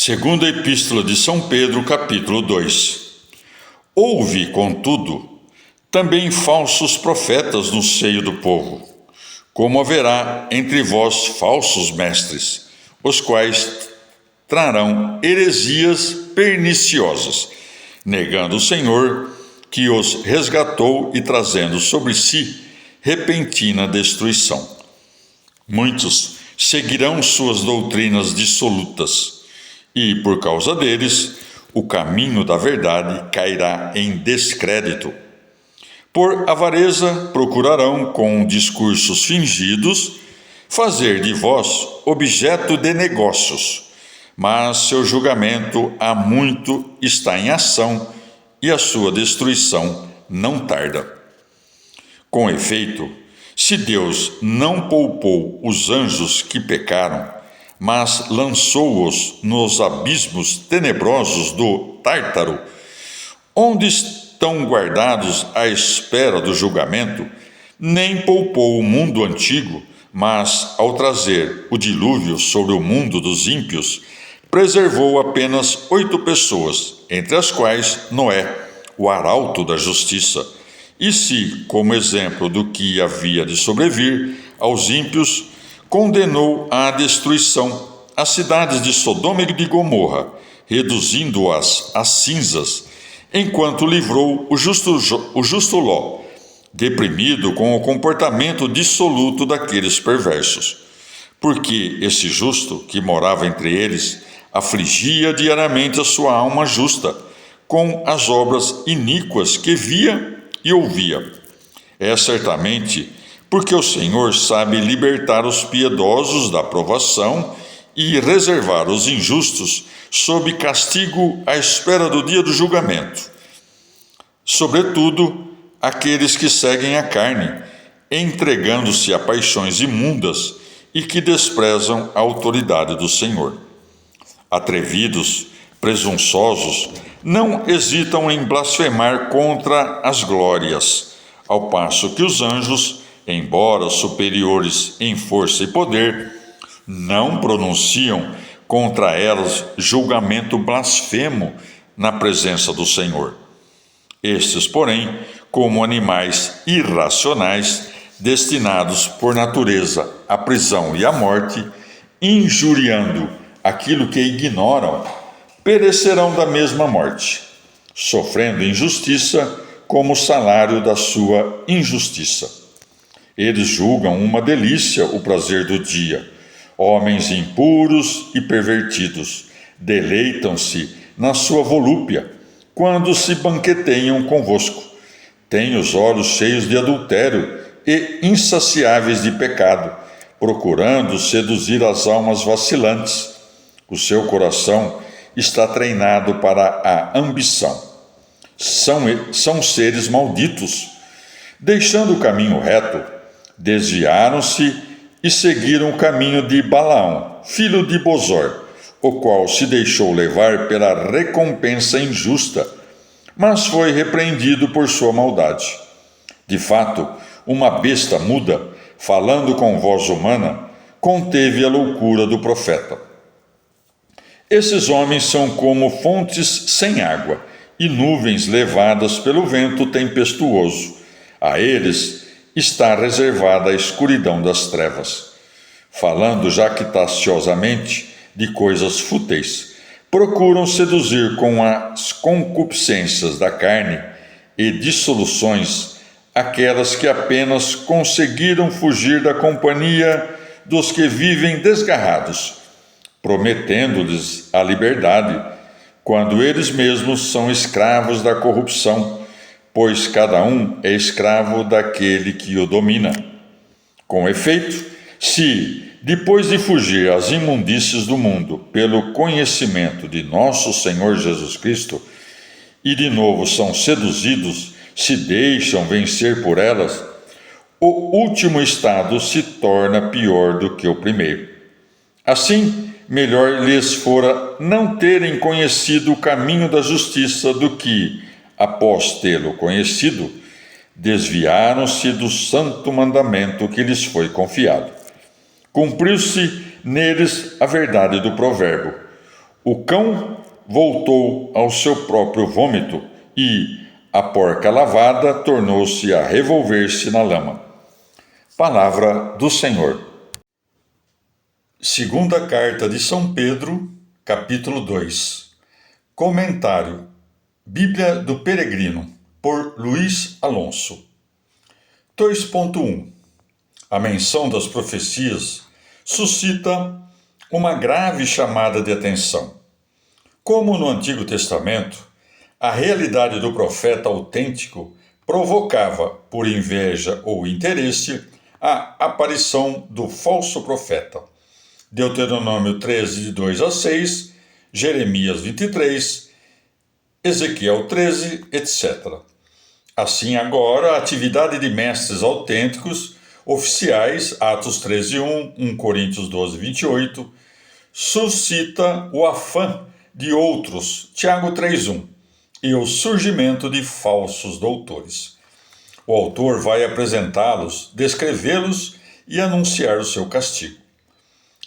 Segunda Epístola de São Pedro, capítulo 2. Houve, contudo, também falsos profetas no seio do povo, como haverá entre vós falsos mestres, os quais trarão heresias perniciosas, negando o Senhor que os resgatou e trazendo sobre si repentina destruição. Muitos seguirão suas doutrinas dissolutas, e, por causa deles, o caminho da verdade cairá em descrédito. Por avareza, procurarão, com discursos fingidos, fazer de vós objeto de negócios, mas seu julgamento há muito está em ação e a sua destruição não tarda. Com efeito, se Deus não poupou os anjos que pecaram, mas lançou-os nos abismos tenebrosos do Tártaro, onde estão guardados à espera do julgamento, nem poupou o mundo antigo, mas, ao trazer o dilúvio sobre o mundo dos ímpios, preservou apenas 8 pessoas, entre as quais Noé, o arauto da justiça, e se, como exemplo do que havia de sobrevir aos ímpios, condenou à destruição as cidades de Sodoma e de Gomorra, reduzindo-as a cinzas, enquanto livrou o justo Ló, deprimido com o comportamento dissoluto daqueles perversos. Porque esse justo, que morava entre eles, afligia diariamente a sua alma justa, com as obras iníquas que via e ouvia. É certamente porque o Senhor sabe libertar os piedosos da provação e reservar os injustos sob castigo à espera do dia do julgamento. Sobretudo, aqueles que seguem a carne, entregando-se a paixões imundas e que desprezam a autoridade do Senhor. Atrevidos, presunçosos, não hesitam em blasfemar contra as glórias, ao passo que os anjos, embora superiores em força e poder, não pronunciam contra elas julgamento blasfemo na presença do Senhor. Estes, porém, como animais irracionais, destinados por natureza à prisão e à morte, injuriando aquilo que ignoram, perecerão da mesma morte, sofrendo injustiça como salário da sua injustiça. Eles julgam uma delícia o prazer do dia. Homens impuros e pervertidos deleitam-se na sua volúpia quando se banqueteiam convosco. Têm os olhos cheios de adultério e insaciáveis de pecado, procurando seduzir as almas vacilantes. O seu coração está treinado para a ambição. São seres malditos. Deixando o caminho reto, desviaram-se e seguiram o caminho de Balaão, filho de Bosor, o qual se deixou levar pela recompensa injusta, mas foi repreendido por sua maldade. De fato, uma besta muda, falando com voz humana, conteve a loucura do profeta. Esses homens são como fontes sem água e nuvens levadas pelo vento tempestuoso. A eles está reservada a escuridão das trevas. Falando jactanciosamente de coisas fúteis, procuram seduzir com as concupiscências da carne e dissoluções aquelas que apenas conseguiram fugir da companhia dos que vivem desgarrados, prometendo-lhes a liberdade, quando eles mesmos são escravos da corrupção, pois cada um é escravo daquele que o domina. Com efeito, se, depois de fugir às imundícies do mundo pelo conhecimento de nosso Senhor Jesus Cristo, e de novo são seduzidos, se deixam vencer por elas, o último estado se torna pior do que o primeiro. Assim, melhor lhes fora não terem conhecido o caminho da justiça do que, após tê-lo conhecido, desviaram-se do santo mandamento que lhes foi confiado. Cumpriu-se neles a verdade do provérbio: O cão voltou ao seu próprio vômito e a porca lavada tornou-se a revolver-se na lama. Palavra do Senhor. Segunda Carta de São Pedro, capítulo 2. Comentário. Bíblia do Peregrino, por Luiz Alonso. 2.1. A menção das profecias suscita uma grave chamada de atenção. Como no Antigo Testamento, a realidade do profeta autêntico provocava, por inveja ou interesse, a aparição do falso profeta. Deuteronômio 13, de 2 a 6, Jeremias 23, Ezequiel 13, etc. Assim, agora, a atividade de mestres autênticos, oficiais, Atos 13, 1, 1 Coríntios 12, 28, suscita o afã de outros, Tiago 3, 1, e o surgimento de falsos doutores. O autor vai apresentá-los, descrevê-los e anunciar o seu castigo.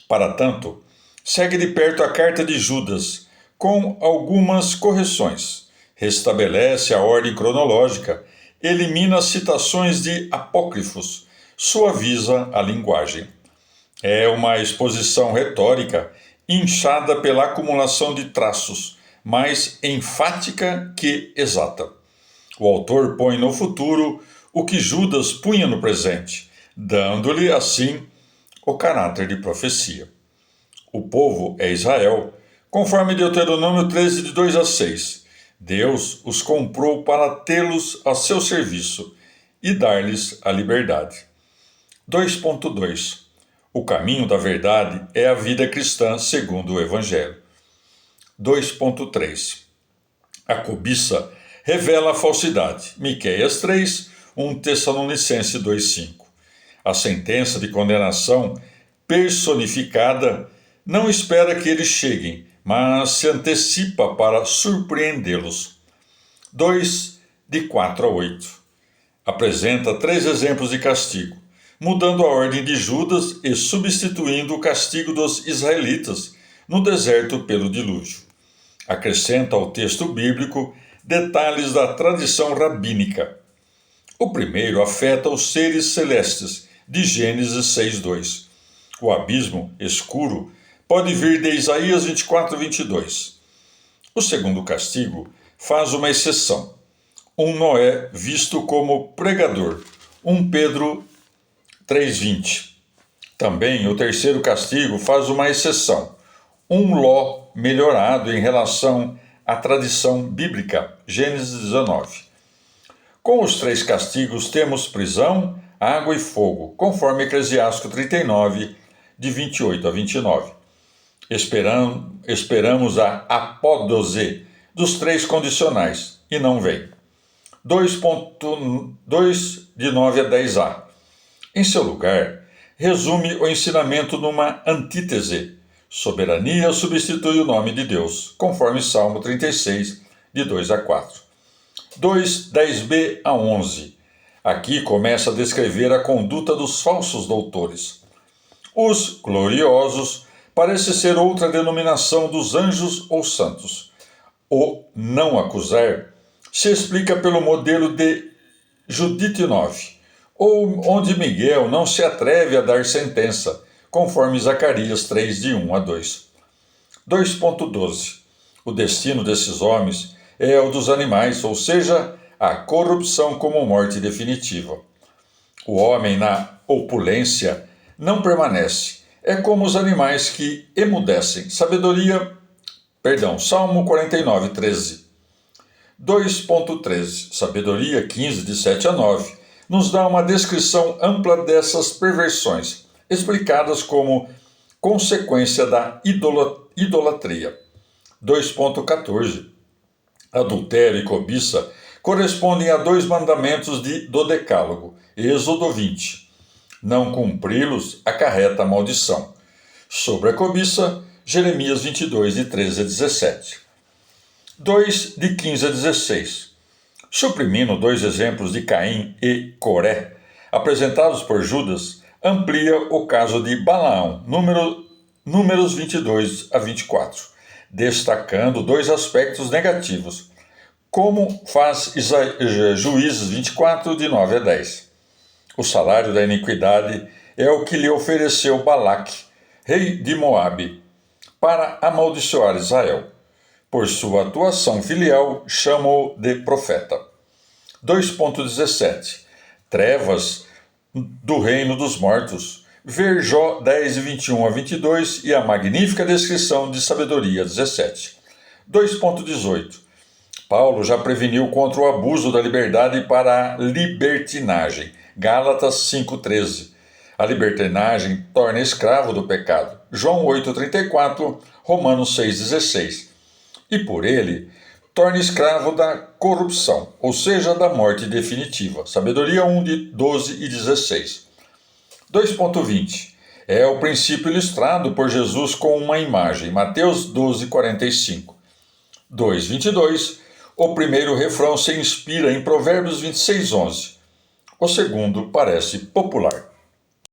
Para tanto, segue de perto a carta de Judas, com algumas correções. Restabelece a ordem cronológica, elimina as citações de apócrifos, suaviza a linguagem. É uma exposição retórica inchada pela acumulação de traços, mais enfática que exata. O autor põe no futuro o que Judas punha no presente, dando-lhe, assim, o caráter de profecia. O povo é Israel, conforme Deuteronômio 13, de 2 a 6. Deus os comprou para tê-los a seu serviço e dar-lhes a liberdade. 2.2. O caminho da verdade é a vida cristã segundo o Evangelho. 2.3. A cobiça revela a falsidade. Miqueias 3, 1 Tessalonicenses 2,5. A sentença de condenação personificada não espera que eles cheguem, mas se antecipa para surpreendê-los. 2, de 4 a 8. Apresenta 3 exemplos de castigo, mudando a ordem de Judas e substituindo o castigo dos israelitas no deserto pelo dilúvio. Acrescenta ao texto bíblico detalhes da tradição rabínica. O primeiro afeta os seres celestes, de Gênesis 6:2. O abismo escuro pode vir de Isaías 24, 22. O segundo castigo faz uma exceção. Um Noé visto como pregador, 1 Pedro 3:20. Também o terceiro castigo faz uma exceção. Um Ló melhorado em relação à tradição bíblica, Gênesis 19. Com os 3 castigos temos prisão, água e fogo, conforme Eclesiástico 39, de 28 a 29. Esperamos a apódose dos 3 condicionais, e não vem. 2.2, de 9 a 10a. Em seu lugar, resume o ensinamento numa antítese. Soberania substitui o nome de Deus, conforme Salmo 36, de 2 a 4. 2, 10b a 11. Aqui começa a descrever a conduta dos falsos doutores. Os gloriosos parece ser outra denominação dos anjos ou santos. O não acusar se explica pelo modelo de Judite 9, onde Miguel não se atreve a dar sentença, conforme Zacarias 3, de 1 a 2. 2.12. O destino desses homens é o dos animais, ou seja, a corrupção como morte definitiva. O homem na opulência não permanece. É como os animais que emudecem. Salmo 49, 13. 2.13. Sabedoria 15, de 7 a 9. Nos dá uma descrição ampla dessas perversões, explicadas como consequência da idolatria. 2.14. Adultério e cobiça correspondem a 2 mandamentos do Decálogo, Êxodo 20. Não cumpri-los acarreta a maldição. Sobre a cobiça, Jeremias 22, de 13 a 17. 2, de 15 a 16. Suprimindo 2 exemplos de Caim e Coré, apresentados por Judas, amplia o caso de Balaão, Números 22 a 24. destacando dois aspectos negativos, como faz Juízes 24, de 9 a 10. O salário da iniquidade é o que lhe ofereceu Balaque, rei de Moabe, para amaldiçoar Israel. Por sua atuação filial, chamou de profeta. 2.17 Trevas do reino dos mortos. Ver Jó 10, 21 a 22 e a magnífica descrição de sabedoria 17. 2.18 Paulo já preveniu contra o abuso da liberdade para a libertinagem. Gálatas 5,13. A libertinagem torna escravo do pecado. João 8,34, Romanos 6,16. E por ele, torna escravo da corrupção, ou seja, da morte definitiva. Sabedoria 1, de 12 e 16. 2.20. É o princípio ilustrado por Jesus com uma imagem. Mateus 12,45. 2.22. O primeiro refrão se inspira em Provérbios 26,11. O segundo parece popular.